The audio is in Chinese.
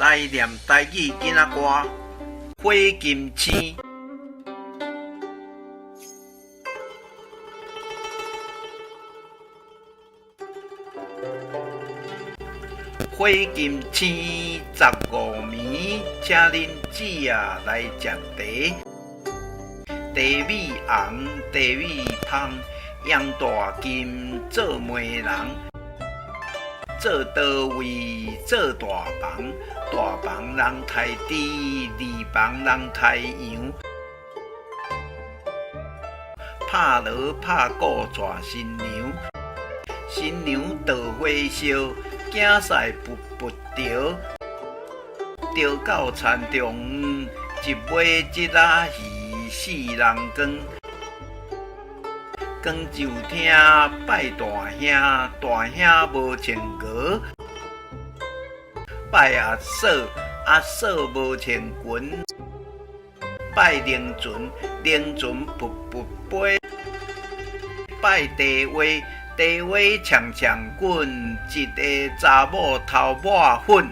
来念台语囡仔歌，火金星。火金星15暝，请恁姊仔来食茶。茶米红，茶米芳，养大金做媒人。做倒位做大房，大房人刣猪，二房人刣羊。拍锣拍鼓带新娘，新娘倒火烧，囝婿噗噗潮。潮到田中央，一尾一仔鱼四人光。光就听拜大兄，大兄无穿褂；拜阿嫂，阿嫂无穿裙；拜灵船，灵船噗噗飞；拜地位，地位呛呛滚；一个查某头抹粉。